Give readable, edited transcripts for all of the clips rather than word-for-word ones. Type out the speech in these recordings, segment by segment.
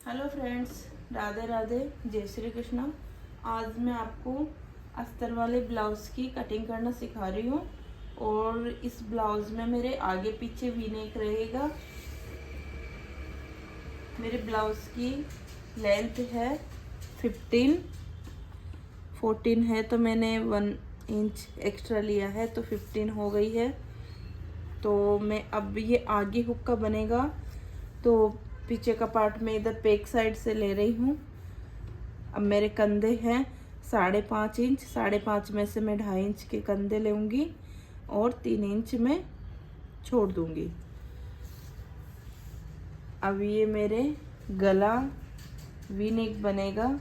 Hello friends, Radhe Radhe, जय श्री कृष्णा। आज मैं आपको अस्तर वाले ब्लाउज़ की कटिंग करना सिखा रही हूँ और इस ब्लाउज़ में मेरे आगे पीछे वी नेक रहेगा। मेरे ब्लाउज़ की लेंथ है 14 है, तो मैंने 1 इंच एक्स्ट्रा लिया है तो 15 हो गई है। तो मैं अब ये आगे हुक का बनेगा तो पीछे का पार्ट में इधर बैक साइड से ले रही हूँ। अब मेरे कंधे हैं 5.5 इंच, 5.5 में से मैं 2.5 इंच के कंधे लूँगी और 3 इंच में छोड़ दूँगी। अब ये मेरे गला वी नेक बनेगा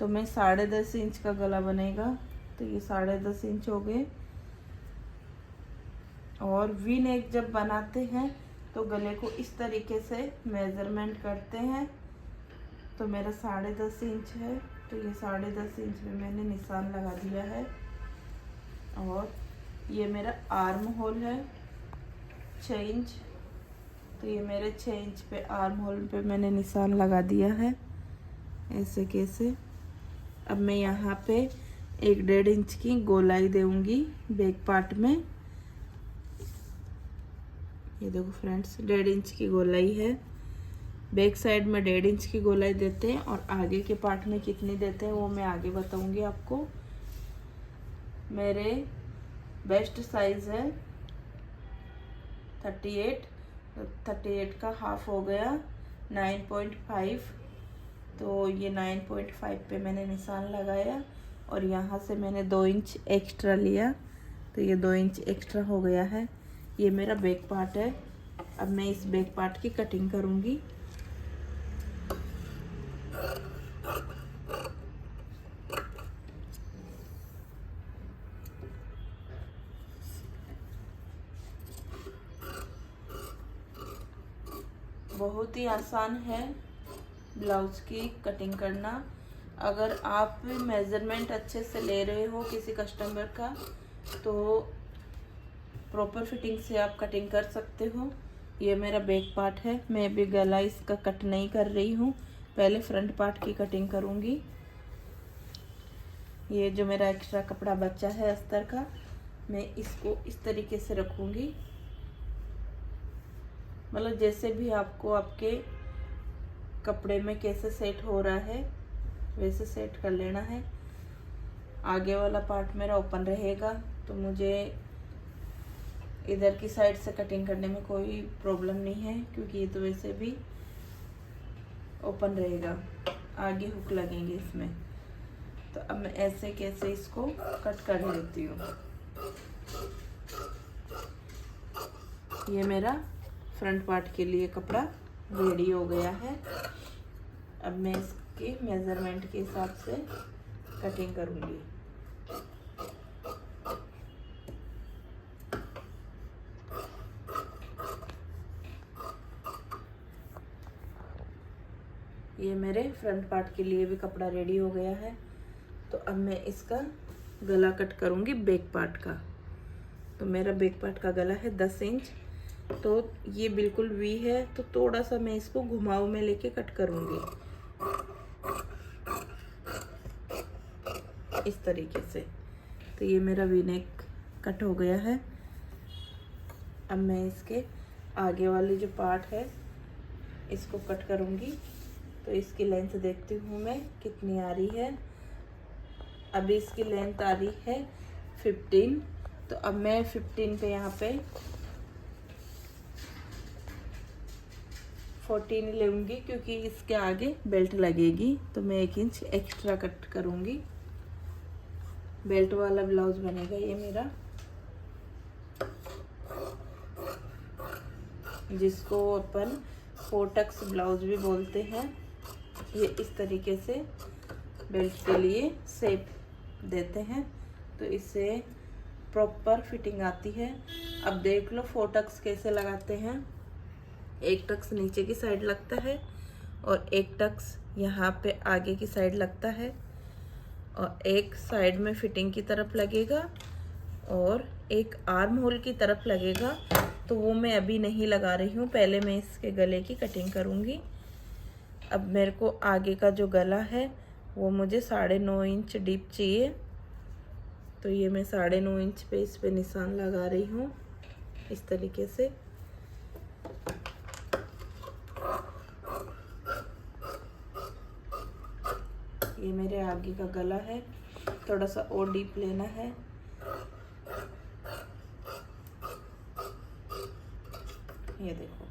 तो मैं 10.5 इंच का गला बनेगा, तो ये 10.5 इंच हो गए। और वी नेक जब बनाते हैं तो गले को इस तरीके से मेज़रमेंट करते हैं। तो मेरा 10.5 इंच है, तो ये 10.5 इंच में मैंने निशान लगा दिया है। और ये मेरा आर्म होल है 6 इंच, तो ये मेरे 6 इंच पे आर्म होल पे मैंने निशान लगा दिया है ऐसे कैसे। अब मैं यहाँ पे 1.5 इंच की गोलाई दूंगी बैक पार्ट में। ये देखो फ्रेंड्स, 1.5 इंच की गोलाई है। बैक साइड में 1.5 इंच की गोलाई देते हैं और आगे के पार्ट में कितनी देते हैं वो मैं आगे बताऊंगी आपको। मेरे बेस्ट साइज है 38, तो 38 का हाफ हो गया 9.5। तो ये 9.5 पे मैंने निशान लगाया और यहाँ से मैंने 2 इंच एक्स्ट्रा लिया, तो ये 2 इंच एक्स्ट्रा हो गया है। ये मेरा बैक पार्ट है। अब मैं इस बैक पार्ट की कटिंग करूँगी। बहुत ही आसान है ब्लाउज की कटिंग करना। अगर आप मेज़रमेंट अच्छे से ले रहे हो किसी कस्टमर का तो प्रॉपर फिटिंग से आप कटिंग कर सकते हो। ये मेरा बैक पार्ट है। मैं अभी गला इसका कट नहीं कर रही हूँ, पहले फ्रंट पार्ट की कटिंग करूँगी। ये जो मेरा एक्स्ट्रा कपड़ा बचा है अस्तर का, मैं इसको इस तरीके से रखूँगी। मतलब जैसे भी आपको आपके कपड़े में कैसे सेट हो रहा है वैसे सेट कर लेना है। आगे वाला पार्ट मेरा ओपन रहेगा तो मुझे इधर की साइड से कटिंग करने में कोई प्रॉब्लम नहीं है, क्योंकि ये तो वैसे भी ओपन रहेगा, आगे हुक लगेंगे इसमें। तो अब मैं ऐसे कैसे इसको कट कर लेती हूँ। ये मेरा फ्रंट पार्ट के लिए कपड़ा रेडी हो गया है। अब मैं इसके मेज़रमेंट के हिसाब से कटिंग करूँगी। ये मेरे फ्रंट पार्ट के लिए भी कपड़ा रेडी हो गया है। तो अब मैं इसका गला कट करूँगी बैक पार्ट का। तो मेरा बैक पार्ट का गला है 10 इंच, तो ये बिल्कुल वी है, तो थोड़ा सा मैं इसको घुमाव में लेके कट करूँगी इस तरीके से। तो ये मेरा वी नेक कट हो गया है। अब मैं इसके आगे वाले जो पार्ट है इसको कट करूँगी। तो इसकी लेंथ देखती हूँ मैं कितनी आ रही है। अभी इसकी लेंथ आ रही है 15, तो अब मैं 15 पे यहाँ पे 14 लूँगी, क्योंकि इसके आगे बेल्ट लगेगी। तो मैं 1 इंच एक्स्ट्रा कट करूँगी। बेल्ट वाला ब्लाउज बनेगा ये मेरा, जिसको अपन 4 टक्स ब्लाउज भी बोलते हैं। ये इस तरीके से बेल्ट के लिए शेप देते हैं, तो इससे प्रॉपर फिटिंग आती है। अब देख लो 4 टक्स कैसे लगाते हैं। 1 टक्स नीचे की साइड लगता है और 1 टक्स यहाँ पे आगे की साइड लगता है, और एक साइड में फिटिंग की तरफ लगेगा और एक आर्म होल की तरफ लगेगा। तो वो मैं अभी नहीं लगा रही हूँ, पहले मैं इसके गले की कटिंग करूँगी। अब मेरे को आगे का जो गला है वो मुझे 9.5 इंच डीप चाहिए। तो ये मैं 9.5 इंच पे इस पे निशान लगा रही हूँ इस तरीके से। ये मेरे आगे का गला है, थोड़ा सा और डीप लेना है। ये देखो।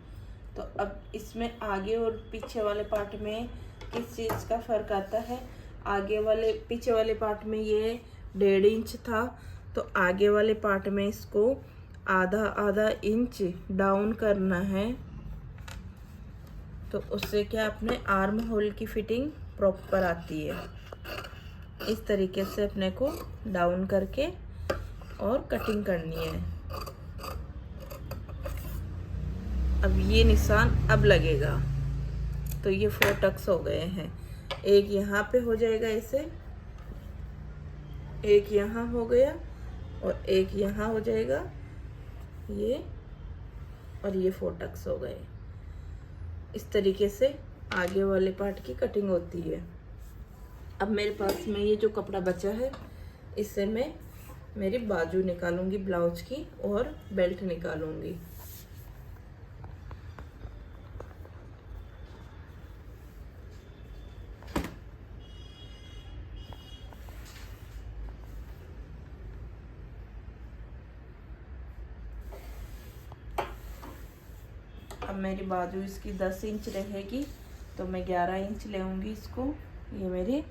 तो अब इसमें आगे और पीछे वाले पार्ट में किस चीज़ का फ़र्क आता है? पीछे वाले पार्ट में ये 1.5 इंच था, तो आगे वाले पार्ट में इसको आधा इंच डाउन करना है। तो उससे क्या अपने आर्म होल की फिटिंग प्रॉपर आती है। इस तरीके से अपने को डाउन करके और कटिंग करनी है। अब ये निशान अब लगेगा। तो ये 4 टक्स हो गए हैं। एक यहाँ पे हो जाएगा ऐसे, एक यहाँ हो गया और एक यहाँ हो जाएगा ये, और ये 4 टक्स हो गए। इस तरीके से आगे वाले पार्ट की कटिंग होती है। अब मेरे पास में ये जो कपड़ा बचा है, इससे मैं मेरी बाजू निकालूंगी ब्लाउज की और बेल्ट निकालूंगी। अब मेरी बाजू इसकी 10 इंच रहेगी, तो मैं 11 इंच लेऊंगी इसको। ये मेरे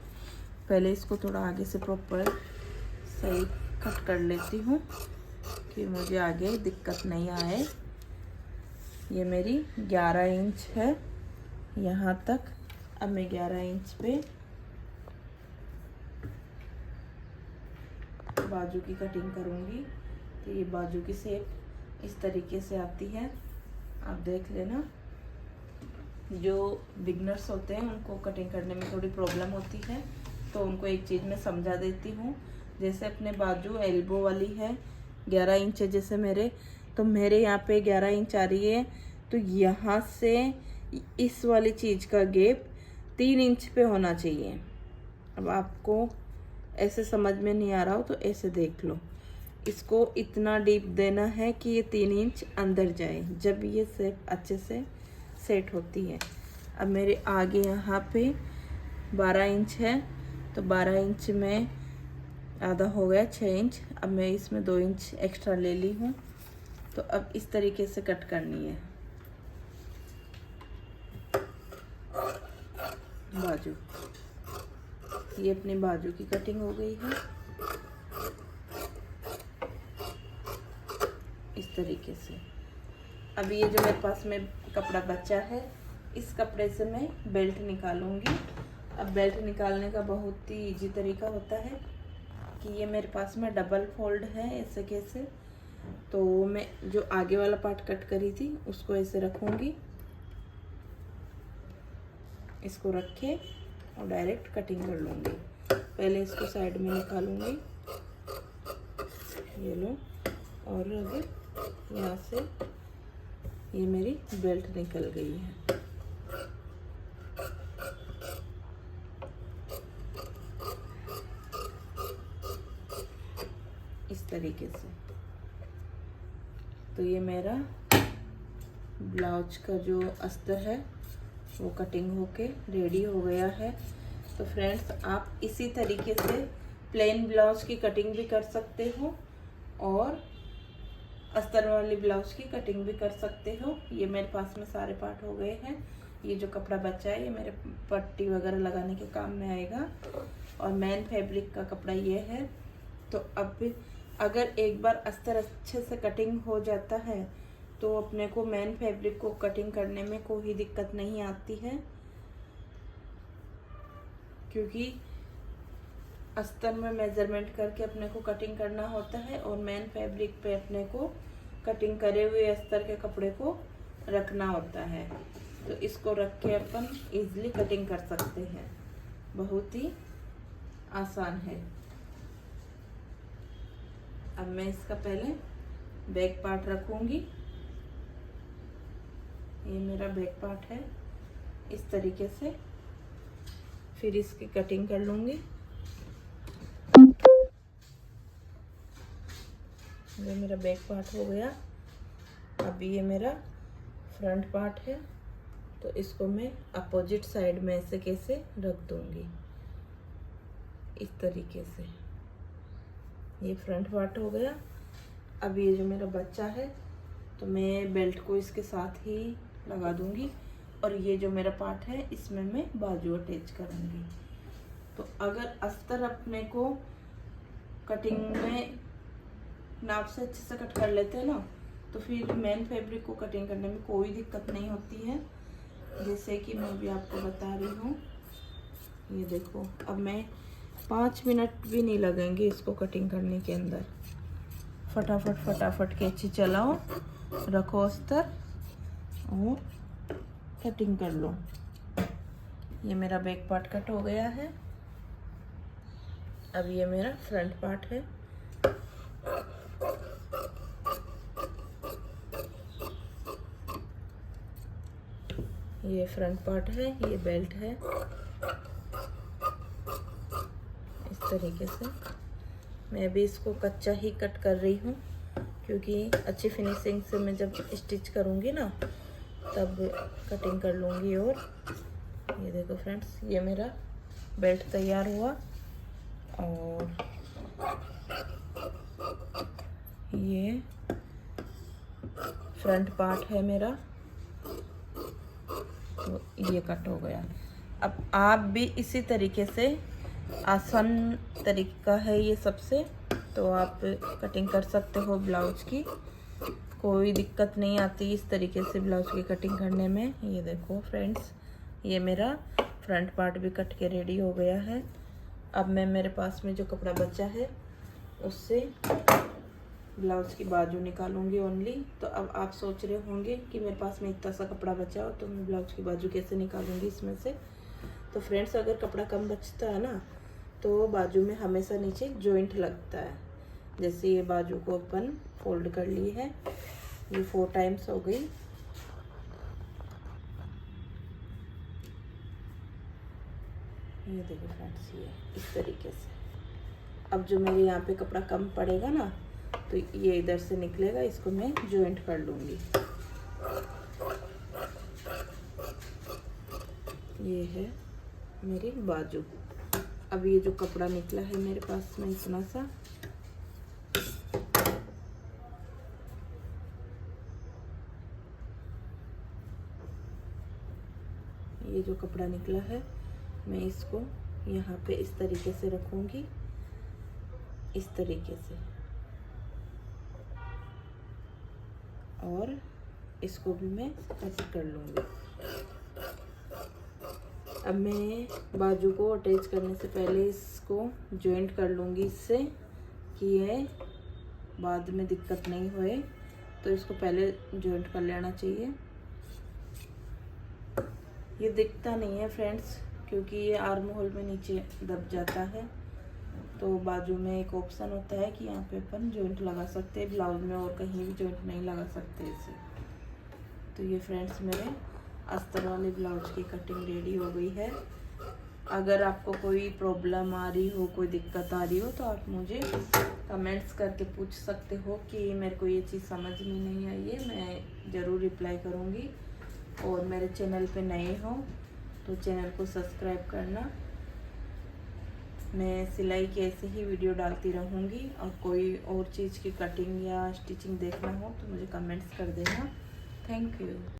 पहले इसको थोड़ा आगे से प्रॉपर सही कट कर लेती हूँ कि मुझे आगे दिक्कत नहीं आए। ये मेरी 11 इंच है यहाँ तक। अब मैं 11 इंच पे बाजू की कटिंग करूँगी। तो ये बाजू की शेप इस तरीके से आती है, आप देख लेना। जो बिगनर्स होते हैं उनको कटिंग करने में थोड़ी प्रॉब्लम होती है, तो उनको एक चीज़ मैं समझा देती हूँ। जैसे अपने बाजू एल्बो वाली है 11 इंच है जैसे मेरे, तो मेरे यहाँ पे 11 इंच आ रही है, तो यहाँ से इस वाली चीज़ का गैप 3 इंच पे होना चाहिए। अब आपको ऐसे समझ में नहीं आ रहा हो तो ऐसे देख लो। इसको इतना डीप देना है कि ये 3 इंच अंदर जाए, जब ये शेप अच्छे से सेट होती है। अब मेरे आगे यहाँ पे 12 इंच है, तो 12 इंच में आधा हो गया 6 इंच। अब मैं इसमें 2 इंच एक्स्ट्रा ले ली हूँ। तो अब इस तरीके से कट करनी है बाजू। ये अपनी बाजू की कटिंग हो गई है इस तरीके से। अब ये जो मेरे पास में कपड़ा बचा है, इस कपड़े से मैं बेल्ट निकालूंगी। अब बेल्ट निकालने का बहुत ही इजी तरीका होता है कि ये मेरे पास में डबल फोल्ड है ऐसे कैसे। तो मैं जो आगे वाला पार्ट कट करी थी उसको ऐसे रखूंगी, इसको रख के और डायरेक्ट कटिंग कर लूँगी। पहले इसको साइड में निकालूंगी, ये लो। और अब यहाँ से ये मेरी बेल्ट निकल गई है। इस तरीके से। तो ये मेरा ब्लाउज का जो अस्तर है वो कटिंग होके रेडी हो गया है। तो फ्रेंड्स, आप इसी तरीके से प्लेन ब्लाउज की कटिंग भी कर सकते हो और अस्तर वाली ब्लाउज की कटिंग भी कर सकते हो। ये मेरे पास में सारे पार्ट हो गए हैं। ये जो कपड़ा बचा है ये मेरे पट्टी वगैरह लगाने के काम में आएगा, और मेन फैब्रिक का कपड़ा ये है। तो अब अगर एक बार अस्तर अच्छे से कटिंग हो जाता है तो अपने को मेन फैब्रिक को कटिंग करने में कोई दिक्कत नहीं आती है, क्योंकि अस्तर में मेजरमेंट करके अपने को कटिंग करना होता है और मेन फैब्रिक पे अपने को कटिंग करे हुए अस्तर के कपड़े को रखना होता है। तो इसको रख के अपन इजीली कटिंग कर सकते हैं, बहुत ही आसान है। अब मैं इसका पहले बैक पार्ट रखूंगी। ये मेरा बैक पार्ट है, इस तरीके से। फिर इसकी कटिंग कर लूँगी। ये मेरा बैक पार्ट हो गया। अभी ये मेरा फ्रंट पार्ट है, तो इसको मैं अपोजिट साइड में ऐसे कैसे रख दूँगी, इस तरीके से। ये फ्रंट पार्ट हो गया। अब ये जो मेरा बच्चा है, तो मैं बेल्ट को इसके साथ ही लगा दूँगी और ये जो मेरा पार्ट है इसमें मैं बाजू अटैच करूँगी। तो अगर अस्तर अपने को कटिंग में नाप से अच्छे से कट कर लेते हैं ना, तो फिर मेन फैब्रिक को कटिंग करने में कोई दिक्कत नहीं होती है। जैसे कि मैं भी आपको बता रही हूँ। ये देखो, अब मैं 5 मिनट भी नहीं लगेंगे इसको कटिंग करने के अंदर। फटाफट कैंची चलाओ, रखो अस्तर और कटिंग कर लो। ये मेरा बैक पार्ट कट हो गया है। अब ये मेरा फ्रंट पार्ट है। ये फ्रंट पार्ट है, ये बेल्ट है। इस तरीके से मैं भी इसको कच्चा ही कट कर रही हूँ, क्योंकि अच्छी फिनिशिंग से मैं जब स्टिच करूँगी ना तब कटिंग कर लूँगी। और ये देखो फ्रेंड्स, ये मेरा बेल्ट तैयार हुआ और ये फ्रंट पार्ट है मेरा, तो ये कट हो गया। अब आप भी इसी तरीके से, आसान तरीका है ये सबसे, तो आप कटिंग कर सकते हो ब्लाउज की। कोई दिक्कत नहीं आती इस तरीके से ब्लाउज की कटिंग करने में। ये देखो फ्रेंड्स, ये मेरा फ्रंट पार्ट भी कट के रेडी हो गया है। अब मैं मेरे पास में जो कपड़ा बचा है उससे ब्लाउज की बाजू निकालूंगी ओनली। तो अब आप सोच रहे होंगे कि मेरे पास में इतना सा कपड़ा बचा हो तो मैं ब्लाउज की बाजू कैसे निकालूंगी इसमें से। तो फ्रेंड्स, अगर कपड़ा कम बचता है ना, तो बाजू में हमेशा नीचे जॉइंट लगता है। जैसे ये बाजू को अपन फोल्ड कर ली है, ये 4 टाइम्स हो गई। ये देखो फ्रेंड्स, ये इस तरीके से। अब जो मेरे यहाँ पे कपड़ा कम पड़ेगा ना, तो ये इधर से निकलेगा, इसको मैं जॉइंट कर लूँगी। ये है मेरी बाजू। अब ये जो कपड़ा निकला है मेरे पास में इतना सा, ये जो कपड़ा निकला है मैं इसको यहाँ पे इस तरीके से रखूँगी, इस तरीके से, और इसको भी मैं कट कर लूँगी। अब मैं बाजू को अटैच करने से पहले इसको जॉइंट कर लूँगी इससे, कि ये बाद में दिक्कत नहीं होए। तो इसको पहले जॉइंट कर लेना चाहिए। ये दिखता नहीं है फ्रेंड्स, क्योंकि ये आर्म होल में नीचे दब जाता है। तो बाजू में एक ऑप्शन होता है कि यहाँ पे अपन जॉइंट लगा सकते हैं, ब्लाउज में और कहीं भी जॉइंट नहीं लगा सकते इसे। तो ये फ्रेंड्स, मेरे अस्तर वाले ब्लाउज की कटिंग रेडी हो गई है। अगर आपको कोई प्रॉब्लम आ रही हो, कोई दिक्कत आ रही हो, तो आप मुझे कमेंट्स करके पूछ सकते हो कि मेरे को ये चीज़ समझ में नहीं आई है। मैं ज़रूर रिप्लाई करूँगी। और मेरे चैनल पे नए हो तो चैनल को सब्सक्राइब करना। मैं सिलाई की ऐसे ही वीडियो डालती रहूँगी। और कोई और चीज़ की कटिंग या स्टिचिंग देखना हो तो मुझे कमेंट्स कर देना। Thank you.